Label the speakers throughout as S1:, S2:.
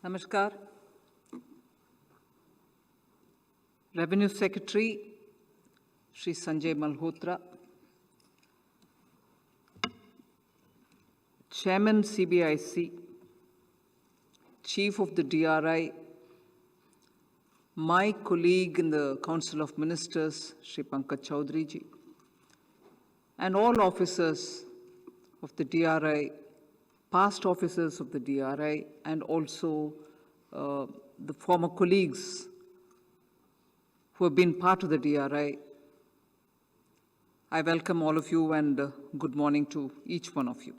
S1: Namaskar. Revenue Secretary, Shri Sanjay Malhotra. Chairman CBIC, Chief of the DRI, my colleague in the Council of Ministers, Shri Pankaj Chaudhary ji, and all officers of the DRI, past officers of the DRI, and also the former colleagues who have been part of the DRI. I welcome all of you and good morning to each one of you.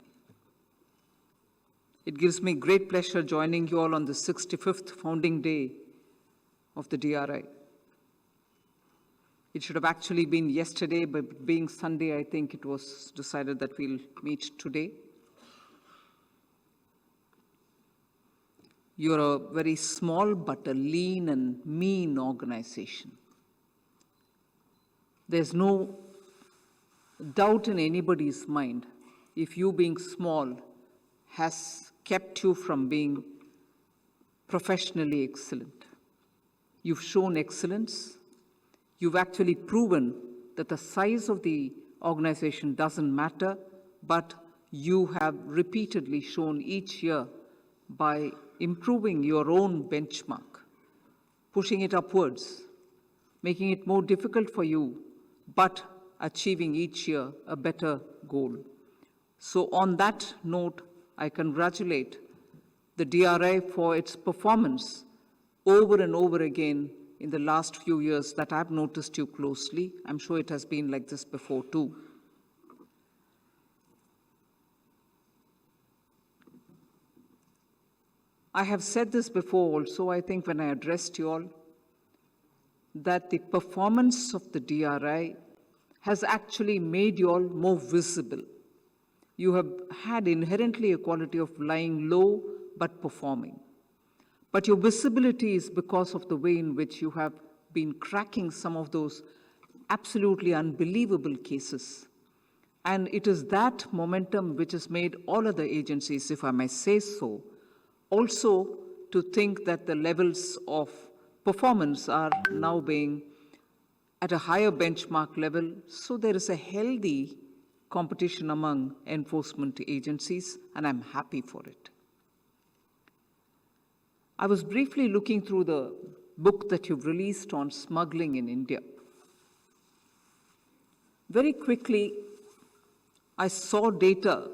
S1: It gives me great pleasure joining you all on the 65th founding day of the DRI. It should have actually been yesterday, but being Sunday, I think it was decided that we'll meet today. You're a very small but a lean and mean organization. There's no doubt in anybody's mind if you being small has kept you from being professionally excellent. You've shown excellence. You've actually proven that the size of the organization doesn't matter, but you have repeatedly shown each year by improving your own benchmark, pushing it upwards, making it more difficult for you, but achieving each year a better goal. So on that note, I congratulate the DRI for its performance over and over again in the last few years that I've noticed you closely. I'm sure it has been like this before too. I have said this before also, I think when I addressed you all, that the performance of the DRI has actually made you all more visible. You have had inherently a quality of lying low but performing. But your visibility is because of the way in which you have been cracking some of those absolutely unbelievable cases. And it is that momentum which has made all other agencies, if I may say so, also to think that the levels of performance are now being at a higher benchmark level. So there is a healthy competition among enforcement agencies, and I'm happy for it. I was briefly looking through the book that you've released on smuggling in India. Very quickly, I saw data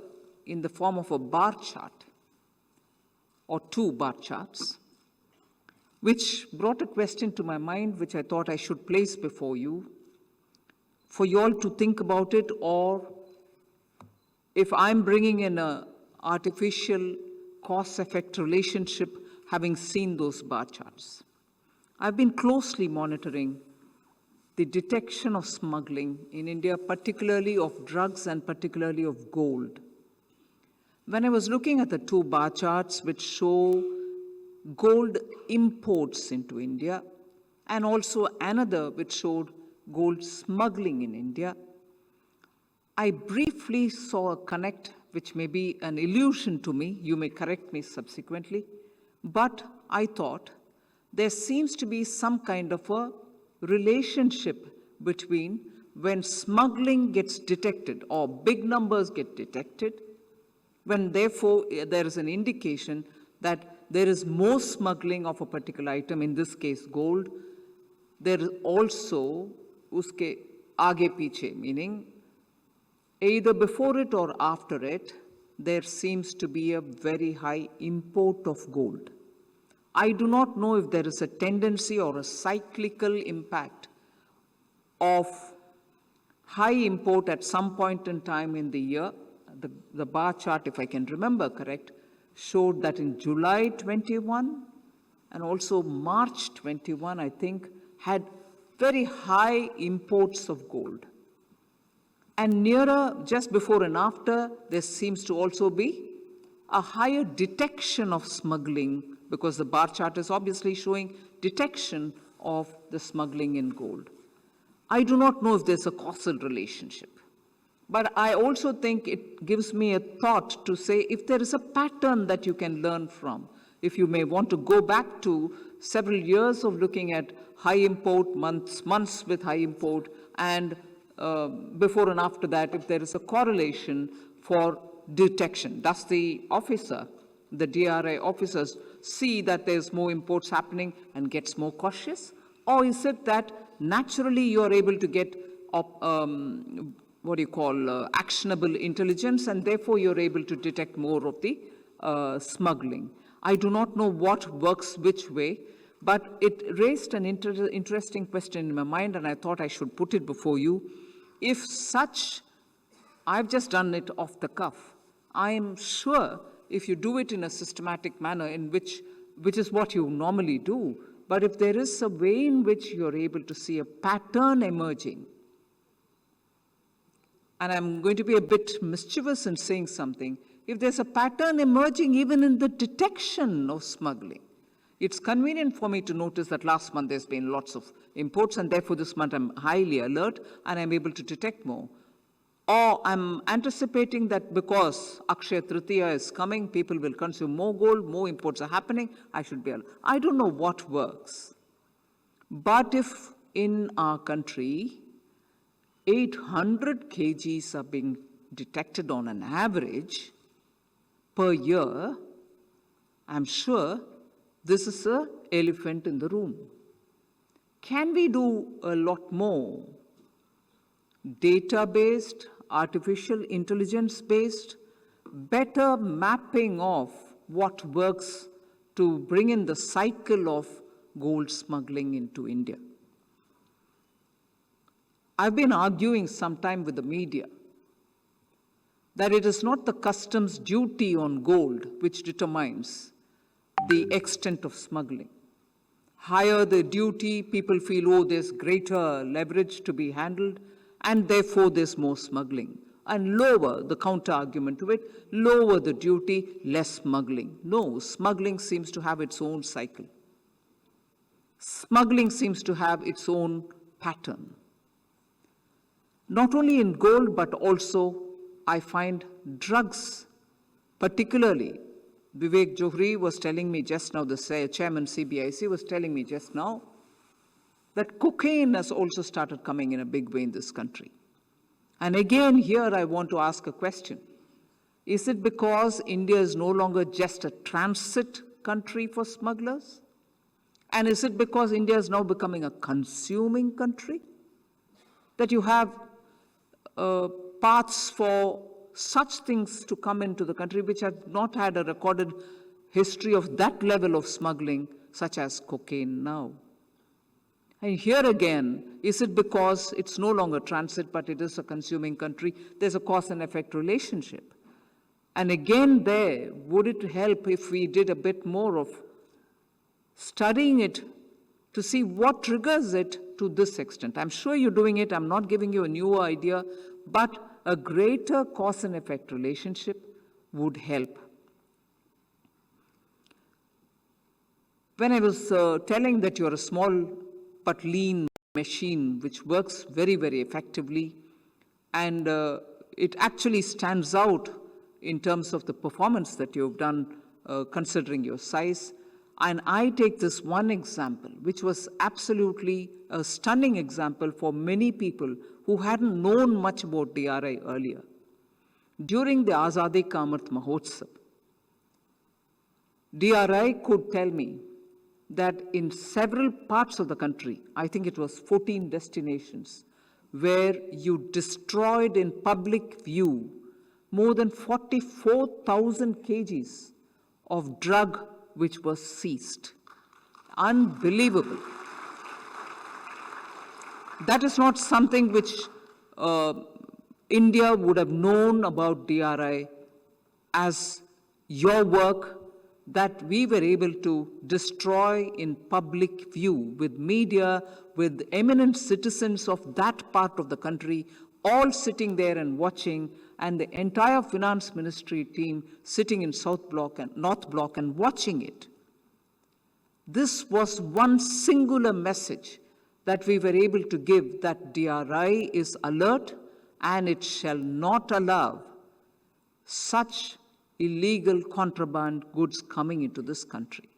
S1: in the form of a bar chart, or two bar charts, which brought a question to my mind, which I thought I should place before you, for you all to think about it, or if I'm bringing in an artificial cause-effect relationship, having seen those bar charts. I've been closely monitoring the detection of smuggling in India, particularly of drugs and particularly of gold. When I was looking at the two bar charts which show gold imports into India, and also another which showed gold smuggling in India, I briefly saw a connect, which may be an illusion to me. You may correct me subsequently. But I thought there seems to be some kind of a relationship between when smuggling gets detected or big numbers get detected, when therefore there is an indication that there is more smuggling of a particular item, in this case gold, there is also uske aage piche, meaning either before it or after it, there seems to be a very high import of gold. I do not know if there is a tendency or a cyclical impact of high import at some point in time in the year. The bar chart, if I can remember correct, showed that in July 21 and also March 21, I think, had very high imports of gold. And nearer, just before and after, there seems to also be a higher detection of smuggling, because the bar chart is obviously showing detection of the smuggling in gold. I do not know if there's a causal relationship. But I also think it gives me a thought to say if there is a pattern that you can learn from, If you may want to go back to several years of looking at high import, months with high import, and before and after that, if there is a correlation for detection. Does the officer, the DRI officers, see that there's more imports happening and gets more cautious? Or is it that naturally you're able to get actionable intelligence, and therefore you're able to detect more of the smuggling? I do not know what works which way, but it raised an interesting question in my mind, and I thought I should put it before you. If such, I've just done it off the cuff. I'm sure if you do it in a systematic manner, in which is what you normally do, but if there is a way in which you're able to see a pattern emerging, and I'm going to be a bit mischievous in saying something, if there's a pattern emerging even in the detection of smuggling, it's convenient for me to notice that last month there's been lots of imports, and therefore this month I'm highly alert and I'm able to detect more. Or I'm anticipating that because Akshaya Tritiya is coming, people will consume more gold, more imports are happening, I should be alert. I don't know what works. But if in our country 800 kgs are being detected on an average per year, I'm sure this is an elephant in the room. Can we do a lot more? Data-based, artificial intelligence-based, better mapping of what works to bring in the cycle of gold smuggling into India. I've been arguing sometime with the media that it is not the customs duty on gold which determines the extent of smuggling. Higher the duty, people feel, oh, there's greater leverage to be handled, and therefore there's more smuggling. And lower, the counter-argument to it, lower the duty, less smuggling. No, smuggling seems to have its own cycle. Smuggling seems to have its own pattern. Not only in gold, but also I find drugs, particularly. Vivek Johri was telling me just now, the chairman CBIC was telling me just now, that cocaine has also started coming in a big way in this country. And again, here I want to ask a question. Is it because India is no longer just a transit country for smugglers? And is it because India is now becoming a consuming country? That you have paths for such things to come into the country which have not had a recorded history of that level of smuggling, such as cocaine now. And here again, is it because it's no longer transit, but it is a consuming country? There's a cause and effect relationship. And again there, would it help if we did a bit more of studying it to see what triggers it to this extent? I'm sure you're doing it. I'm not giving you a new idea, but a greater cause and effect relationship would help. When I was telling that you're a small but lean machine which works very, very effectively, and it actually stands out in terms of the performance that you've done considering your size. And I take this one example, which was absolutely a stunning example for many people who hadn't known much about DRI earlier. During the Azadi Ka Amrit Mahotsav, DRI could tell me that in several parts of the country, I think it was 14 destinations, where you destroyed in public view more than 44,000 kgs of drug which was seized. Unbelievable. That is not something which India would have known about DRI as your work that we were able to destroy in public view with media, with eminent citizens of that part of the country, all sitting there and watching, and the entire finance ministry team sitting in South Block and North Block and watching it. This was one singular message that we were able to give, that DRI is alert and it shall not allow such illegal contraband goods coming into this country.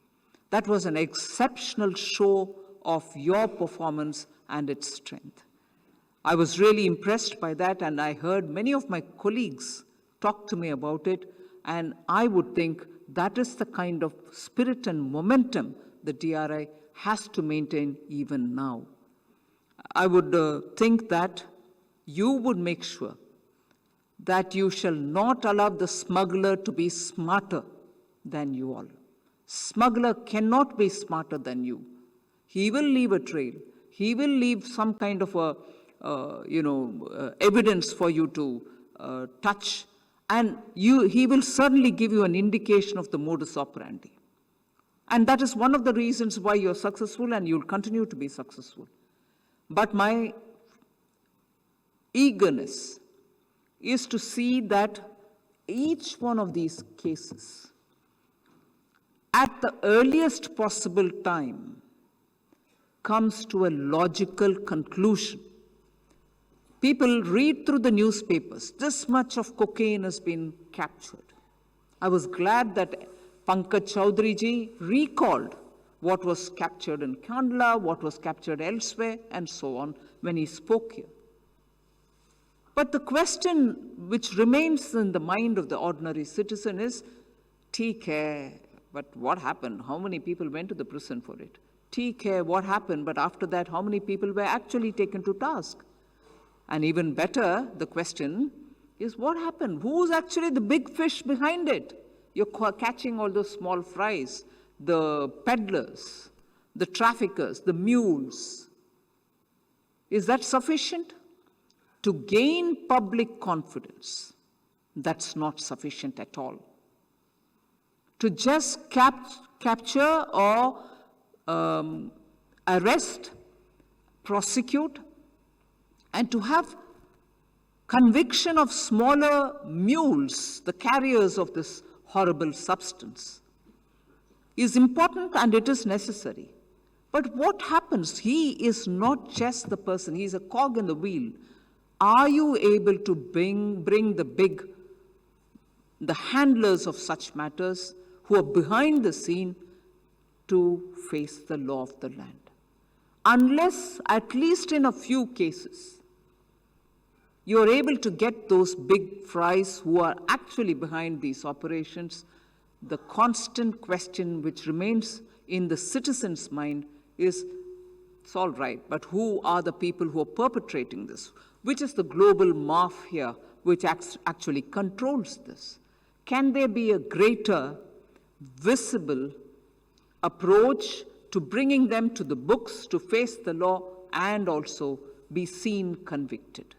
S1: That was an exceptional show of your performance and its strength. I was really impressed by that, and I heard many of my colleagues talk to me about it, and I would think that is the kind of spirit and momentum the DRI has to maintain even now. I would think that you would make sure that you shall not allow the smuggler to be smarter than you all. Smuggler cannot be smarter than you. He will leave a trail. He will leave some kind of evidence for you to touch, and he will certainly give you an indication of the modus operandi. And that is one of the reasons why you're successful, and you'll continue to be successful. But my eagerness is to see that each one of these cases, at the earliest possible time, comes to a logical conclusion. People read through the newspapers, this much of cocaine has been captured. I was glad that Pankaj Chaudhary ji recalled what was captured in Kandla, what was captured elsewhere, and so on, when he spoke here. But the question which remains in the mind of the ordinary citizen is, theek hai, but what happened? How many people went to the prison for it? Theek hai, what happened? But after that, how many people were actually taken to task? And even better, the question is, what happened? Who's actually the big fish behind it? You're catching all those small fries, the peddlers, the traffickers, the mules. Is that sufficient? To gain public confidence, that's not sufficient at all. To just capture or arrest, prosecute, and to have conviction of smaller mules, the carriers of this horrible substance, is important, and it is necessary. But what happens? He is not just the person, he is a cog in the wheel. Are you able to bring the handlers of such matters who are behind the scene to face the law of the land? Unless, at least in a few cases, you're able to get those big fries who are actually behind these operations, the constant question which remains in the citizen's mind is, it's all right, but who are the people who are perpetrating this? Which is the global mafia which actually controls this? Can there be a greater visible approach to bringing them to the books to face the law and also be seen convicted?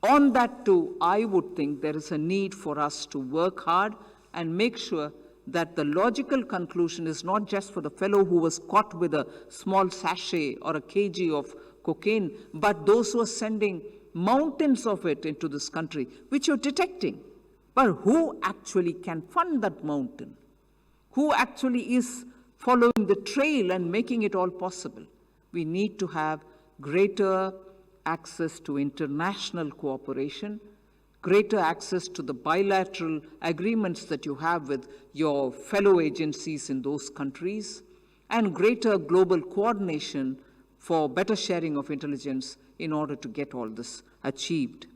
S1: On that too, I would think there is a need for us to work hard and make sure that the logical conclusion is not just for the fellow who was caught with a small sachet or a kg of cocaine, but those who are sending mountains of it into this country, which you're detecting. But who actually can fund that mountain? Who actually is following the trail and making it all possible? We need to have greater access to international cooperation, greater access to the bilateral agreements that you have with your fellow agencies in those countries, and greater global coordination for better sharing of intelligence in order to get all this achieved.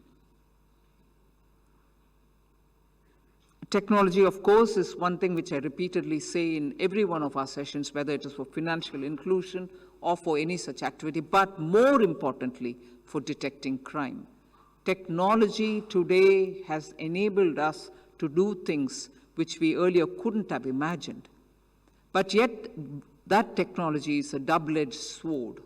S1: Technology, of course, is one thing which I repeatedly say in every one of our sessions, whether it is for financial inclusion or for any such activity, but more importantly, for detecting crime. Technology today has enabled us to do things which we earlier couldn't have imagined. But yet, that technology is a double-edged sword.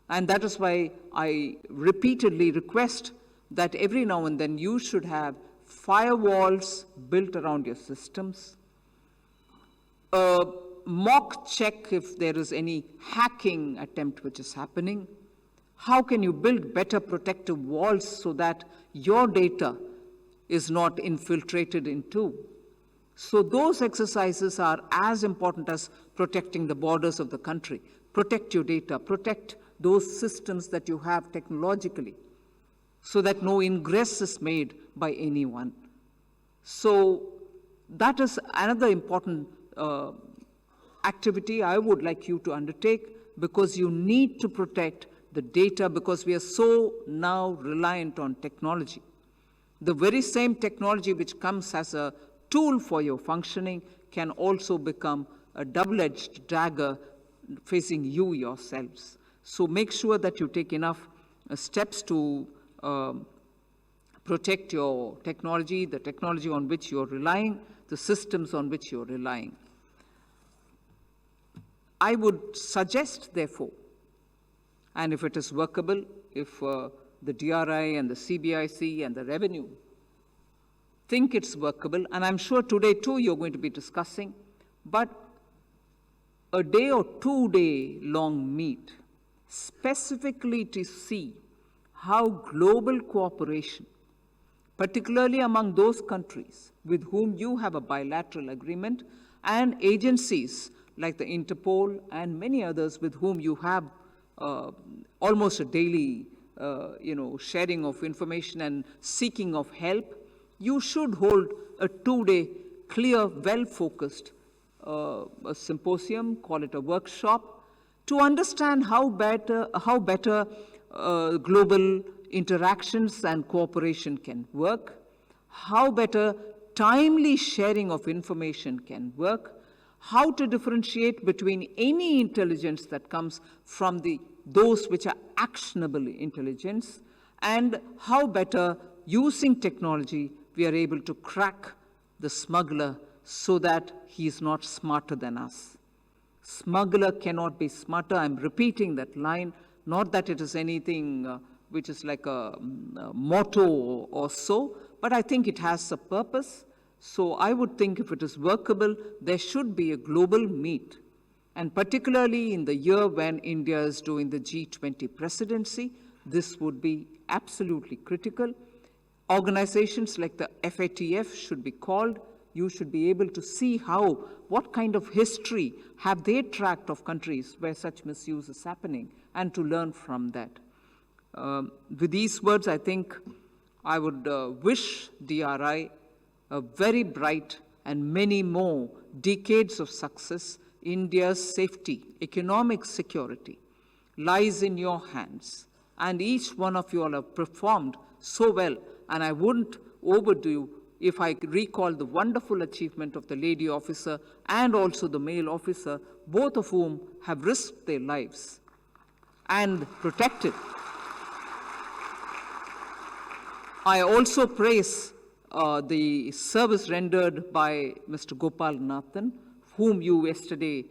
S1: And that is why I repeatedly request that every now and then you should have firewalls built around your systems, a mock check if there is any hacking attempt which is happening. How can you build better protective walls so that your data is not infiltrated into? So those exercises are as important as protecting the borders of the country. Protect your data, protect those systems that you have technologically, so that no ingress is made by anyone. So That is another important activity I would like you to undertake, because you need to protect the data, because we are so now reliant on technology. The very same technology which comes as a tool for your functioning can also become a double-edged dagger facing you yourselves. So make sure that you take enough steps to protect your technology, the technology on which you're relying, the systems on which you're relying. I would suggest, therefore, and if it is workable, if the DRI and the CBIC and the revenue think it's workable, and I'm sure today too you're going to be discussing, but a day or 2 day long meet specifically to see how global cooperation, particularly among those countries with whom you have a bilateral agreement, and agencies like the Interpol and many others with whom you have almost a daily sharing of information and seeking of help, you should hold a 2 day clear, well-focused symposium, call it a workshop, to understand how better global interactions and cooperation can work, how better timely sharing of information can work, how to differentiate between any intelligence that comes from those which are actionable intelligence, and how better using technology we are able to crack the smuggler so that he is not smarter than us. Smuggler cannot be smarter. I'm repeating that line, not that it is anything which is like a motto or so, but I think it has a purpose. So I would think if it is workable, there should be a global meet. And particularly in the year when India is doing the G20 presidency, this would be absolutely critical. Organizations like the FATF should be called. You should be able to see what kind of history have they tracked of countries where such misuse is happening, and to learn from that. With these words, I think I would wish DRI a very bright and many more decades of success. India's safety, economic security lies in your hands, and each one of you all have performed so well, and I wouldn't overdo if I recall the wonderful achievement of the lady officer and also the male officer, both of whom have risked their lives and protected. I also praise the service rendered by Mr. Gopal Nathan, whom you yesterday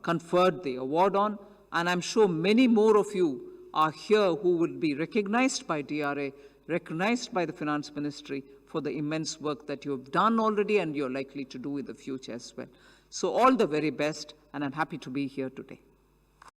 S1: conferred the award on, and I'm sure many more of you are here who will be recognized by DRA, recognized by the Finance Ministry for the immense work that you have done already and you're likely to do in the future as well. So all the very best, and I'm happy to be here today.